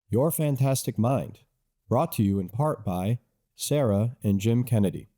Your Fantastic Mind, brought to you in part by Sarah and Jim Kennedy.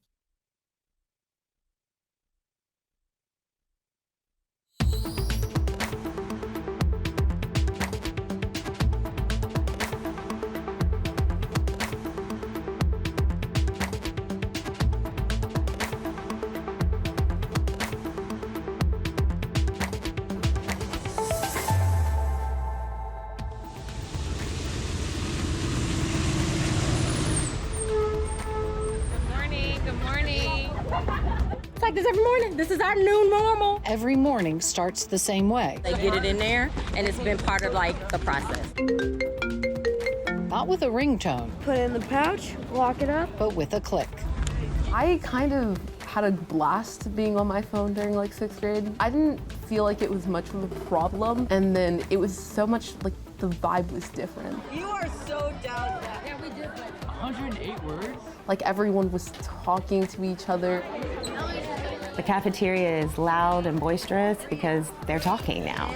Like this every morning. This is our new normal. Every morning starts the same way. They get it in there, and it's been part of like the process. Not with a ringtone. Put it in the pouch, lock it up. But with a click. I kind of had a blast being on my phone during like 6th grade. I didn't feel like it was much of a problem, and then it was so much like the vibe was different. You are so down. Yeah, we did like 108 words. Like everyone was talking to each other. The cafeteria is loud and boisterous because they're talking now.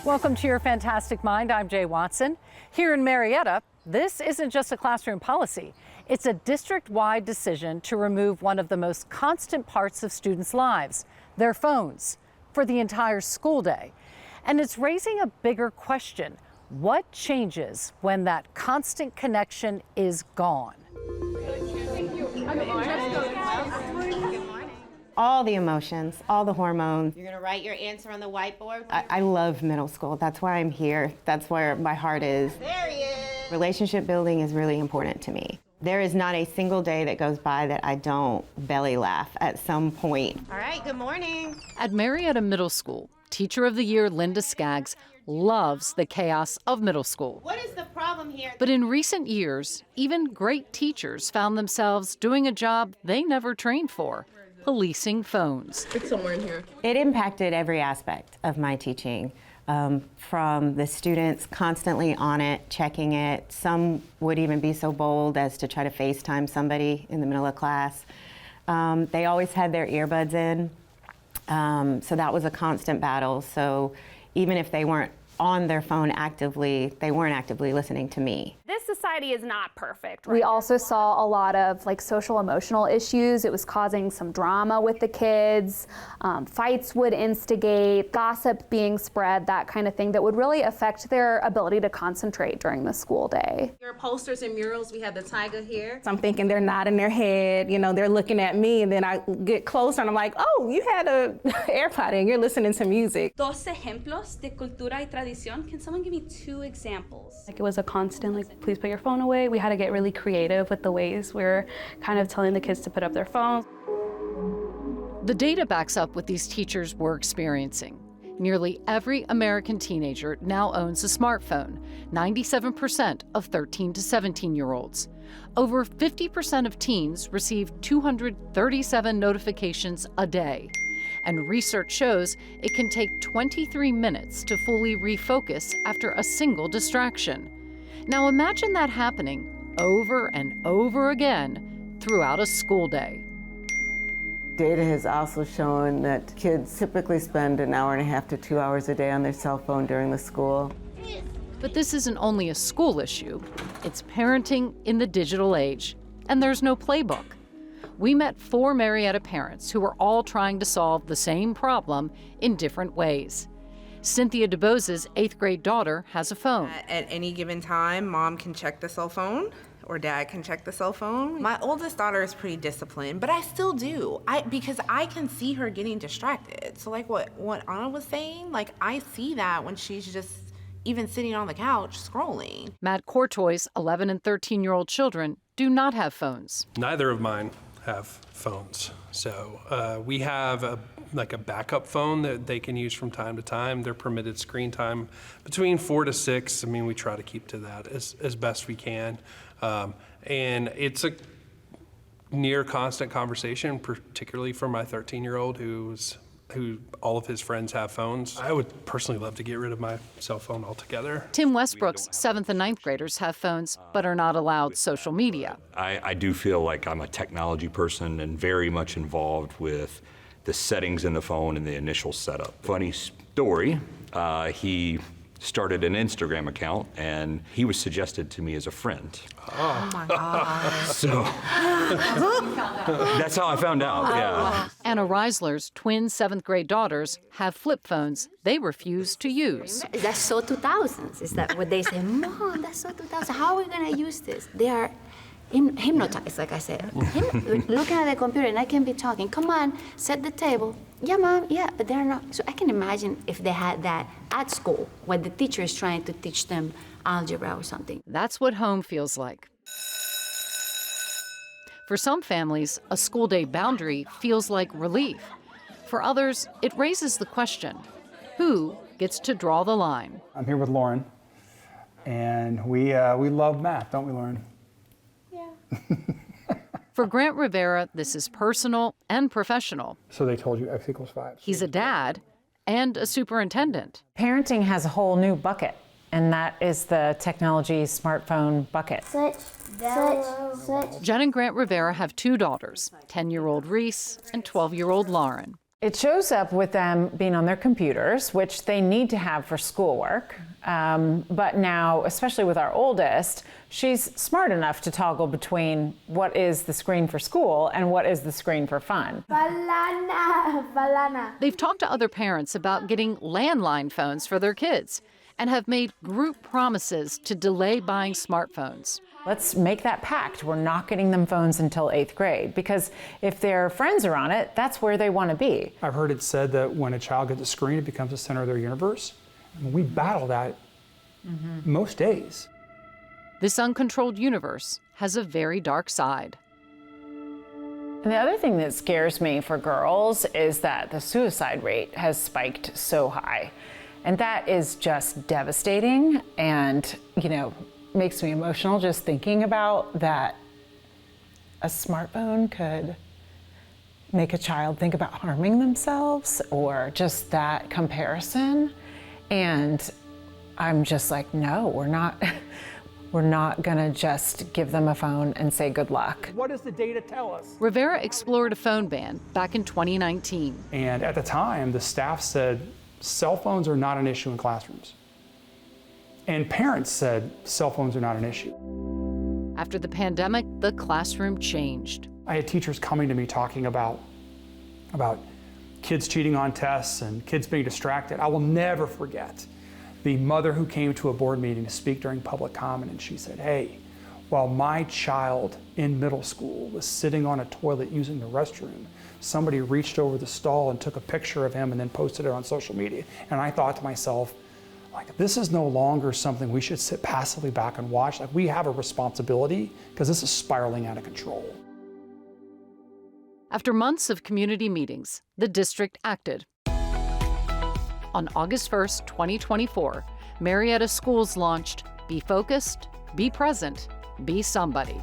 Welcome to Your Fantastic Mind. I'm Jay Watson. Here in Marietta, this isn't just a classroom policy. It's a district-wide decision to remove one of the most constant parts of students' lives, their phones, for the entire school day. And it's raising a bigger question. What changes when that constant connection is gone? All the emotions, all the hormones. You're gonna write your answer on the whiteboard? I love middle school. That's why I'm here. That's where my heart is. There he is. Relationship building is really important to me. There is not a single day that goes by that I don't belly laugh at some point. All right, good morning. At Marietta Middle School, Teacher of the Year Linda Skaggs loves the chaos of middle school. What is the problem here? But in recent years, even great teachers found themselves doing a job they never trained for, policing phones. It's somewhere in here. It impacted every aspect of my teaching, from the students constantly on it, checking it. Some would even be so bold as to try to FaceTime somebody in the middle of class. They always had their earbuds in, so that was a constant battle. So even if they weren't on their phone actively, they weren't actively listening to me. This society is not perfect. We also saw a lot of like social emotional issues. It was causing some drama with the kids. Fights would instigate, gossip being spread, that kind of thing that would really affect their ability to concentrate during the school day. Your posters and murals, we have the tiger here. So I'm thinking they're nodding their head, you know, they're looking at me, and then I get closer and I'm like, oh, you had a AirPod in, you're listening to music. Dos ejemplos de cultura y tradición. Can someone give me 2 examples? Like it was a constant, like, please put your phone away. We had to get really creative with the ways we were kind of telling the kids to put up their phones. The data backs up what these teachers were experiencing. Nearly every American teenager now owns a smartphone, 97% of 13 to 17-year-olds. Over 50% of teens receive 237 notifications a day. And research shows it can take 23 minutes to fully refocus after a single distraction. Now imagine that happening over and over again throughout a school day. Data has also shown that kids typically spend an hour and a half to 2 hours a day on their cell phone during the school. But this isn't only a school issue, it's parenting in the digital age, and there's no playbook. We met 4 Marietta parents who were all trying to solve the same problem in different ways. Cynthia DeBose's 8th grade daughter has a phone. At any given time, mom can check the cell phone or dad can check the cell phone. My oldest daughter is pretty disciplined, but I still do. Because I can see her getting distracted. So like what Anna was saying, like I see that when she's just even sitting on the couch scrolling. Matt Courtois' 11 and 13-year-old children do not have phones. Neither of mine have phones. So we have a backup phone that they can use from time to time. Their permitted screen time between 4 to 6. I mean, we try to keep to that as best we can. And it's a near constant conversation, particularly for my 13-year-old who all of his friends have phones. I would personally love to get rid of my cell phone altogether. Tim Westbrook's 7th and 9th graders have phones, but are not allowed social media. I do feel like I'm a technology person and very much involved with the settings in the phone and the initial setup. Funny story, He started an Instagram account, and he was suggested to me as a friend. Oh my God. So that's how I found out, yeah. Anna Reisler's twin 7th grade daughters have flip phones they refuse to use. That's so 2000s. Is that what they say? Mom, that's so 2000. How are we going to use this? They are hypnotized, like I said. Looking at the computer, and I can be talking. Come on, set the table. Yeah, Mom, yeah, but they're not. So I can imagine if they had that at school, when the teacher is trying to teach them algebra or something. That's what home feels like. For some families, a school day boundary feels like relief. For others, it raises the question, who gets to draw the line? I'm here with Lauren, and we love math, don't we, Lauren? For Grant Rivera, this is personal and professional. So they told you X equals 5. He's a dad and a superintendent. Parenting has a whole new bucket, and that is the technology smartphone bucket. Jen and Grant Rivera have 2 daughters, 10-year-old Reese and 12-year-old Lauren. It shows up with them being on their computers, which they need to have for schoolwork. But now, especially with our oldest, she's smart enough to toggle between what is the screen for school and what is the screen for fun. They've talked to other parents about getting landline phones for their kids and have made group promises to delay buying smartphones. Let's make that pact. We're not getting them phones until 8th grade, because if their friends are on it, that's where they want to be. I've heard it said that when a child gets a screen, it becomes the center of their universe. And we battle that most days. This uncontrolled universe has a very dark side. And the other thing that scares me for girls is that the suicide rate has spiked so high. And that is just devastating and, makes me emotional just thinking about that a smartphone could make a child think about harming themselves, or just that comparison. And I'm just like, no, we're not gonna just give them a phone and say good luck. What does the data tell us? Rivera explored a phone ban back in 2019. And at the time, the staff said cell phones are not an issue in classrooms. And parents said cell phones are not an issue. After the pandemic, the classroom changed. I had teachers coming to me talking about kids cheating on tests and kids being distracted. I will never forget the mother who came to a board meeting to speak during public comment, and she said, hey, while my child in middle school was sitting on a toilet using the restroom, somebody reached over the stall and took a picture of him and then posted it on social media. And I thought to myself, this is no longer something we should sit passively back and watch. We have a responsibility, because this is spiraling out of control. After months of community meetings, the district acted. On August 1st, 2024, Marietta schools launched Be Focused, Be Present, Be Somebody.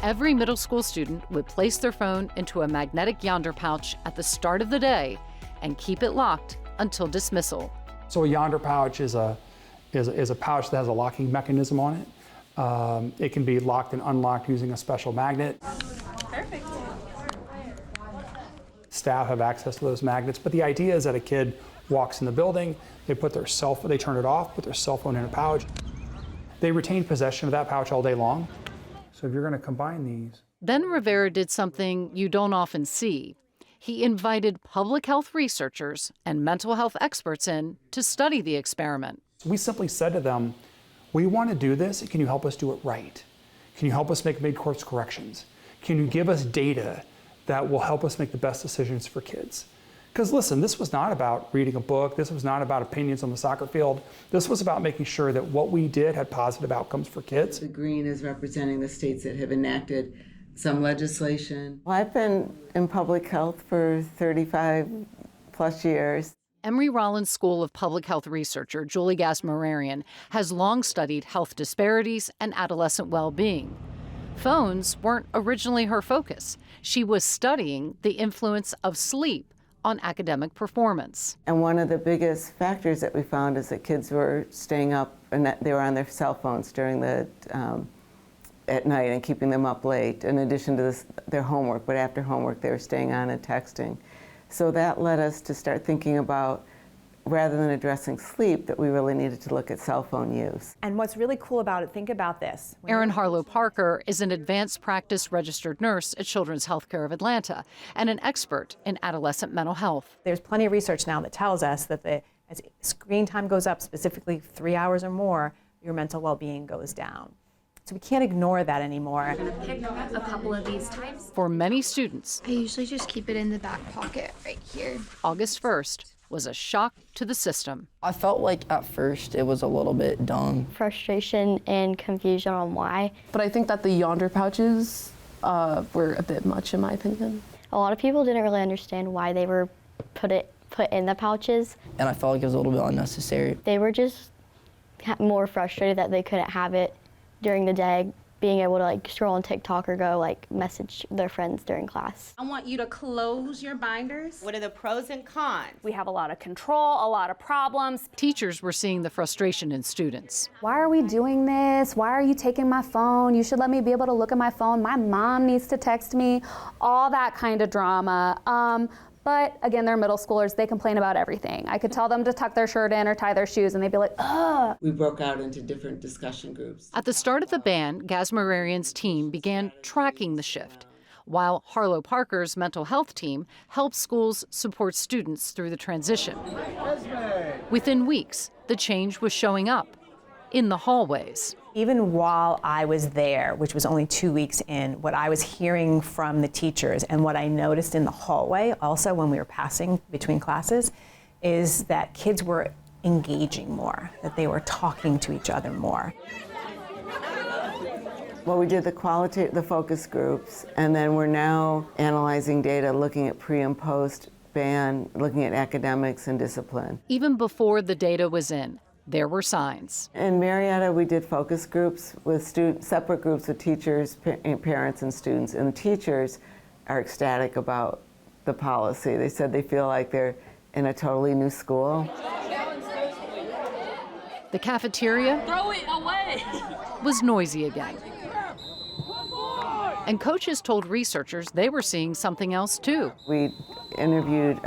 Every middle school student would place their phone into a magnetic yonder pouch at the start of the day and keep it locked until dismissal. So a yonder pouch is a pouch that has a locking mechanism on it. It can be locked and unlocked using a special magnet. Perfect. Staff have access to those magnets, but the idea is that a kid walks in the building, they turn it off, put their cell phone in a pouch. They retain possession of that pouch all day long. So if you're going to combine these. Then Rivera did something you don't often see. He invited public health researchers and mental health experts in to study the experiment. We simply said to them, we want to do this, can you help us do it right? Can you help us make mid-course corrections? Can you give us data that will help us make the best decisions for kids? Because listen, this was not about reading a book, this was not about opinions on the soccer field, this was about making sure that what we did had positive outcomes for kids. The green is representing the states that have enacted some legislation. Well, I've been in public health for 35 plus years. Emory Rollins School of Public Health researcher Julie Gass-Mararian has long studied health disparities and adolescent well-being. Phones weren't originally her focus. She was studying the influence of sleep on academic performance. And one of the biggest factors that we found is that kids were staying up and that they were on their cell phones during the at night and keeping them up late, in addition to their homework, but after homework they were staying on and texting. So that led us to start thinking about rather than addressing sleep, that we really needed to look at cell phone use. And what's really cool about it, think about this. Erin Harlow Parker is an advanced practice registered nurse at Children's Healthcare of Atlanta and an expert in adolescent mental health. There's plenty of research now that tells us that as screen time goes up, specifically 3 hours or more, your mental well-being goes down. So we can't ignore that anymore. I'm gonna pick a couple of these types. For many students, I usually just keep it in the back pocket right here. August 1st was a shock to the system. I felt like at first it was a little bit dumb. Frustration and confusion on why. But I think that the yonder pouches were a bit much in my opinion. A lot of people didn't really understand why they were put in the pouches. And I felt like it was a little bit unnecessary. They were just more frustrated that they couldn't have it during the day, being able to like scroll on TikTok or go like message their friends during class. I want you to close your binders. What are the pros and cons? We have a lot of control, a lot of problems. Teachers were seeing the frustration in students. Why are we doing this? Why are you taking my phone? You should let me be able to look at my phone. My mom needs to text me. All that kind of drama. But again, they're middle schoolers. They complain about everything. I could tell them to tuck their shirt in or tie their shoes, and they'd be like, ugh. We broke out into different discussion groups. At the start of the ban, Gazmararian's team began tracking the shift, while Harlow Parker's mental health team helped schools support students through the transition. Within weeks, the change was showing up in the hallways. Even while I was there, which was only 2 weeks in, what I was hearing from the teachers and what I noticed in the hallway also when we were passing between classes is that kids were engaging more, that they were talking to each other more. Well, we did the focus groups, and then we're now analyzing data, looking at pre and post ban, looking at academics and discipline. Even before the data was in, there were signs. In Marietta, we did focus groups with separate groups with teachers, parents, and students. And the teachers are ecstatic about the policy. They said they feel like they're in a totally new school. The cafeteria Throw it away. was noisy again. And coaches told researchers they were seeing something else too. We interviewed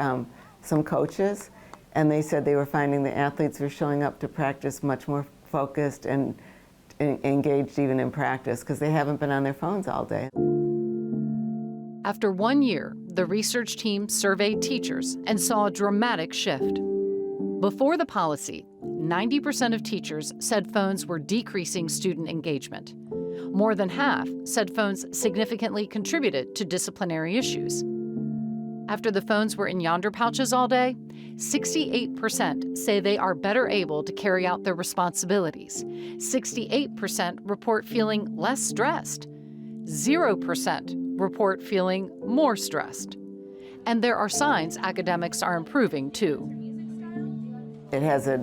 some coaches, and they said they were finding the athletes were showing up to practice much more focused and engaged even in practice because they haven't been on their phones all day. After 1 year, the research team surveyed teachers and saw a dramatic shift. Before the policy, 90% of teachers said phones were decreasing student engagement. More than half said phones significantly contributed to disciplinary issues. After the phones were in yonder pouches all day, 68% say they are better able to carry out their responsibilities. 68% report feeling less stressed. 0% report feeling more stressed. And there are signs academics are improving too. It has a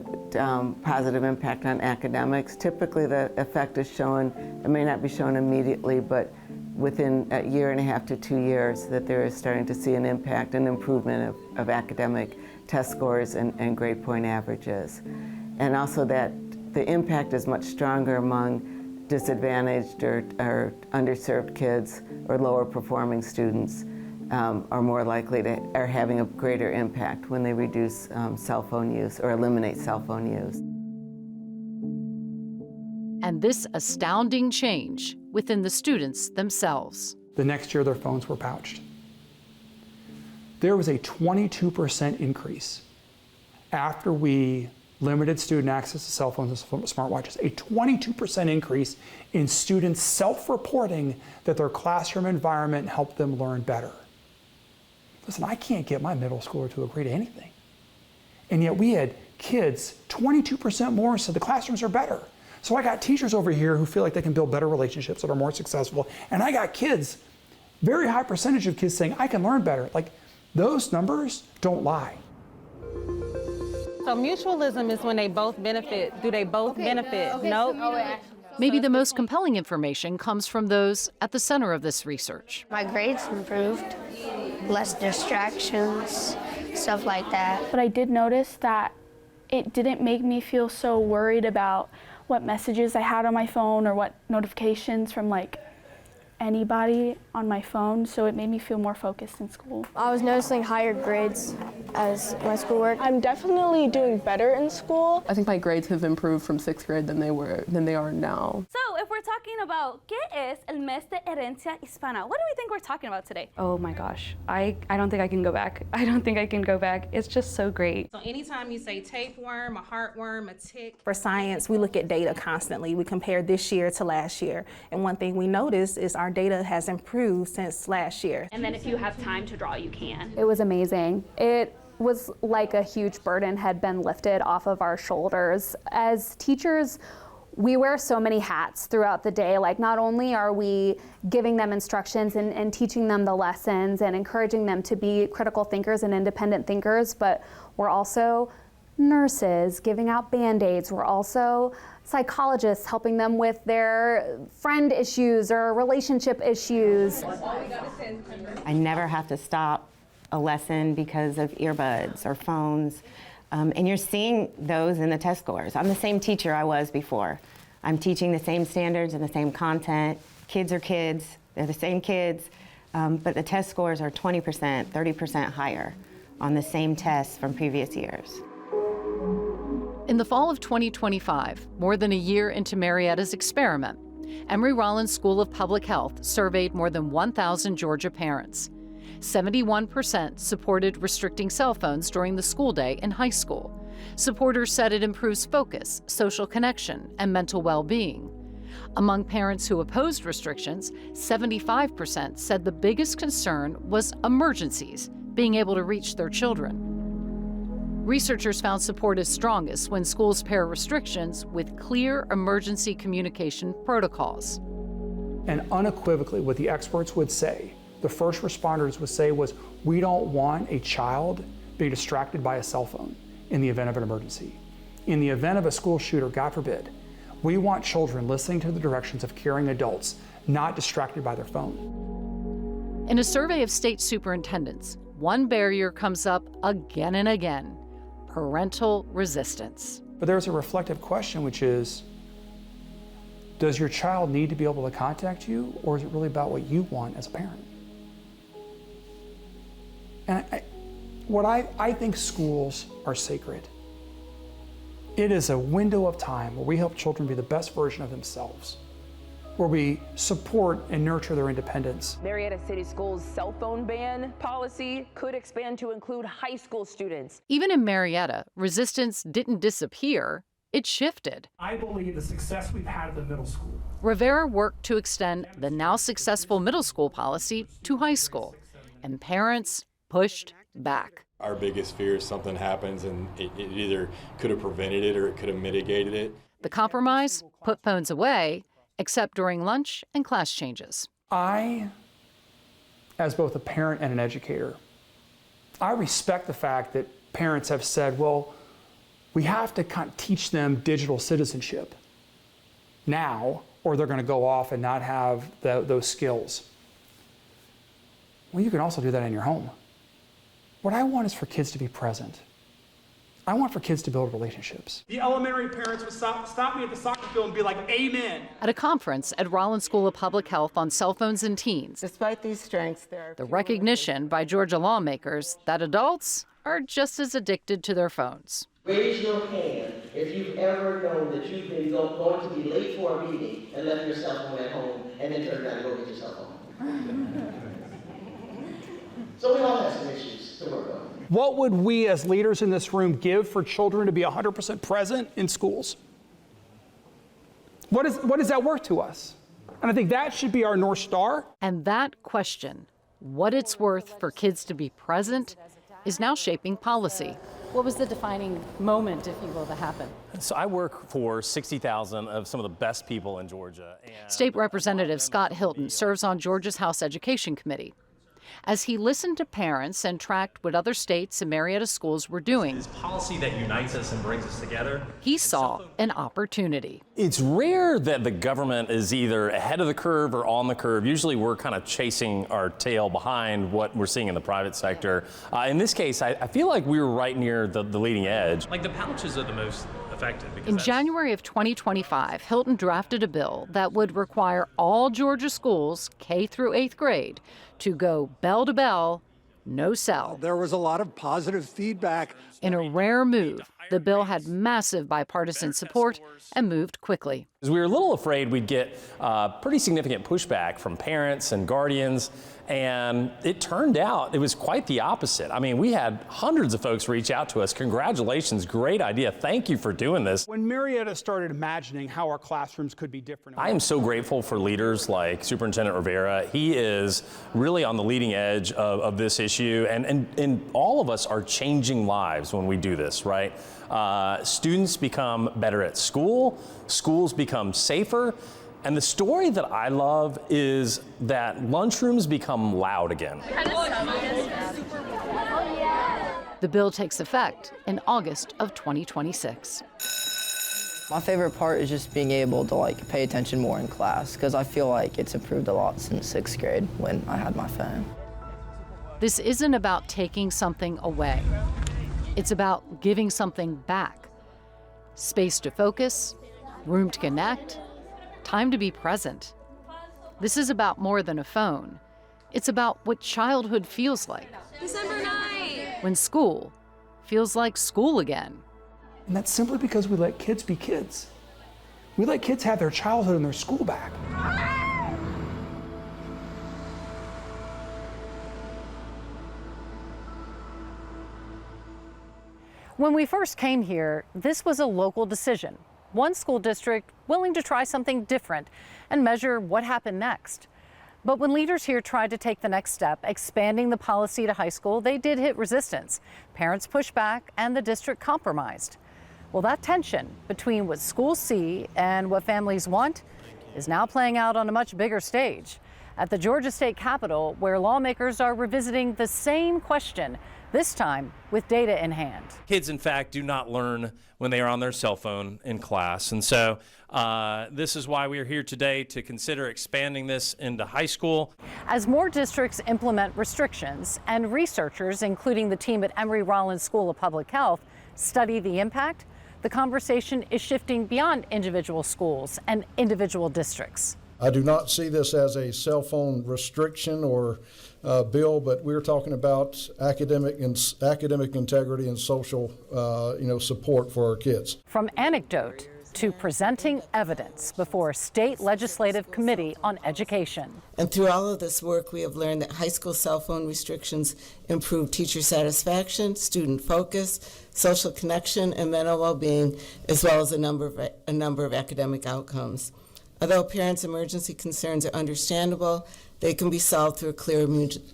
positive impact on academics. Typically the effect is shown, it may not be shown immediately, but within a year and a half to 2 years that they're starting to see an impact and improvement of academic test scores and grade point averages. And also that the impact is much stronger among disadvantaged or underserved kids or lower performing students are more likely to, are having a greater impact when they reduce cell phone use or eliminate cell phone use. And this astounding change within the students themselves. The next year, their phones were pouched. There was a 22% increase after we limited student access to cell phones and smartwatches, a 22% increase in students self-reporting that their classroom environment helped them learn better. Listen, I can't get my middle schooler to agree to anything. And yet we had kids, 22% more said the classrooms are better. So I got teachers over here who feel like they can build better relationships that are more successful. And I got kids, very high percentage of kids saying, I can learn better. Like, those numbers don't lie. So mutualism is when they both benefit. Do they both benefit? Nope. Maybe the most compelling information comes from those at the center of this research. My grades improved, less distractions, stuff like that. But I did notice that it didn't make me feel so worried about what messages I had on my phone or what notifications from like anybody on my phone, so it made me feel more focused in school. I was noticing higher grades as my schoolwork. I'm definitely doing better in school. I think my grades have improved from 6th grade than they are now. So if we're talking about ¿Qué es el mes de herencia hispana? What do we think we're talking about today? Oh my gosh, I don't think I can go back. I don't think I can go back. It's just so great. So anytime you say tapeworm, a heartworm, a tick. For science, we look at data constantly. We compare this year to last year. And one thing we notice is our data has improved since last year. And then if you have time to draw, you can. It was amazing. It was like a huge burden had been lifted off of our shoulders. As teachers, we wear so many hats throughout the day. Like, not only are we giving them instructions and teaching them the lessons and encouraging them to be critical thinkers and independent thinkers, but we're also nurses giving out Band-Aids. We're also psychologists helping them with their friend issues or relationship issues. I never have to stop a lesson because of earbuds or phones. And you're seeing those in the test scores. I'm the same teacher I was before. I'm teaching the same standards and the same content. Kids are kids, they're the same kids, but the test scores are 20%, 30% higher on the same tests from previous years. In the fall of 2025, more than a year into Marietta's experiment, Emory-Rollins School of Public Health surveyed more than 1,000 Georgia parents. 71% supported restricting cell phones during the school day in high school. Supporters said it improves focus, social connection, and mental well-being. Among parents who opposed restrictions, 75% said the biggest concern was emergencies, being able to reach their children. Researchers found support is strongest when schools pair restrictions with clear emergency communication protocols. And unequivocally, what the experts would say, the first responders would say, was we don't want a child being distracted by a cell phone in the event of an emergency. In the event of a school shooter, God forbid, we want children listening to the directions of caring adults, not distracted by their phone. In a survey of state superintendents, one barrier comes up again and again: parental resistance. But there's a reflective question, which is, does your child need to be able to contact you, or is it really about what you want as a parent? And I think schools are sacred. It is a window of time where we help children be the best version of themselves, where we support and nurture their independence. Marietta City Schools' cell phone ban policy could expand to include high school students. Even in Marietta, resistance didn't disappear, it shifted. I believe the success we've had at the middle school. Rivera worked to extend the now successful middle school policy to high school, and parents pushed back. Our biggest fear is something happens and it either could have prevented it or it could have mitigated it. The compromise? Put phones away, except during lunch and class changes. I, as both a parent and an educator, I respect the fact that parents have said, well, we have to teach them digital citizenship now, or they're going to go off and not have those skills. Well, you can also do that in your home. What I want is for kids to be present. I want for kids to build relationships. The elementary parents would stop me at the soccer field and be like, amen. At a conference at Rollins School of Public Health on cell phones and teens, despite these strengths, there are the recognition by Georgia lawmakers that adults are just as addicted to their phones. Raise your hand if you've ever known that you've been going to be late for a meeting and left your cell phone at home and then turned around and go get your cell phone. So we all have some issues to work on. What would we as leaders in this room give for children to be 100% present in schools? What is that worth to us? And I think that should be our North Star. And that question, what it's worth for kids to be present, is now shaping policy. What was the defining moment, if you will, that happened? So I work for 60,000 of some of the best people in Georgia. State Representative Scott Hilton serves on Georgia's House Education Committee. As he listened to parents and tracked what other states and Marietta schools were doing, It's policy that unites us and brings us together. He saw an opportunity. It's rare that the government is either ahead of the curve or on the curve. Usually we're kind of chasing our tail behind what we're seeing in the private sector. In this case, I feel like we were right near the leading edge. Like the pouches are the most effective affected. Because In January of 2025, Hilton drafted a bill that would require all Georgia schools, K through 8th grade, to go bell to bell, no cell. There was a lot of positive feedback. In a rare move, the bill had massive bipartisan support and moved quickly. We were a little afraid we'd get pretty significant pushback from parents and guardians, and it turned out it was quite the opposite. I mean, we had hundreds of folks reach out to us. Congratulations, great idea. Thank you for doing this. When Marietta started imagining how our classrooms could be different. I am so grateful for leaders like Superintendent Rivera. He is really on the leading edge of this issue, and all of us are changing lives when we do this, right? Students become better at school, schools become safer, and the story that I love is that lunchrooms become loud again. The bill takes effect in August of 2026. My favorite part is just being able to pay attention more in class, because I feel like it's improved a lot since 6th grade when I had my phone. This isn't about taking something away. It's about giving something back. Space to focus, room to connect, time to be present. This is about more than a phone. It's about what childhood feels like. December 9th. When school feels like school again. And that's simply because we let kids be kids. We let kids have their childhood and their school back. When we first came here, this was a local decision. One school district willing to try something different and measure what happened next. But when leaders here tried to take the next step, expanding the policy to high school, they did hit resistance. Parents pushed back and the district compromised. Well, that tension between what schools see and what families want is now playing out on a much bigger stage at the Georgia State Capitol, where lawmakers are revisiting the same question, this time with data in hand. Kids, in fact, do not learn when they are on their cell phone in class. And so this is why we are here today to consider expanding this into high school. As more districts implement restrictions and researchers, including the team at Emory-Rollins School of Public Health, study the impact, the conversation is shifting beyond individual schools and individual districts. I do not see this as a cell phone restriction or bill, but we're talking about academic integrity and social, support for our kids. From anecdote to presenting evidence before a state legislative committee on education. And through all of this work, we have learned that high school cell phone restrictions improve teacher satisfaction, student focus, social connection, and mental well-being, as well as a number of academic outcomes. Although parents' emergency concerns are understandable, they can be solved through a clear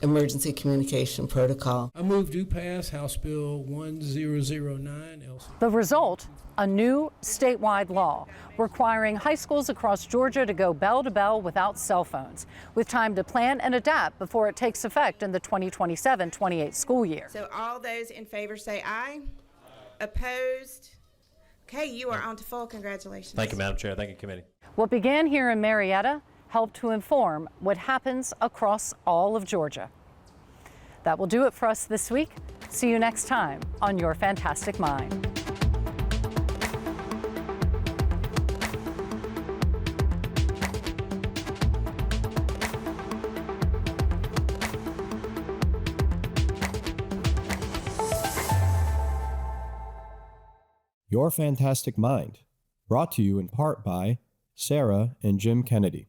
emergency communication protocol. I move to pass House Bill 1009. The result, a new statewide law requiring high schools across Georgia to go bell to bell without cell phones, with time to plan and adapt before it takes effect in the 2027-28 school year. So all those in favor say aye. Opposed? Okay, you are on to full. Congratulations. Thank you, Madam Chair. Thank you, committee. What began here in Marietta helped to inform what happens across all of Georgia. That will do it for us this week. See you next time on Your Fantastic Mind. Your Fantastic Mind, brought to you in part by Sarah and Jim Kennedy.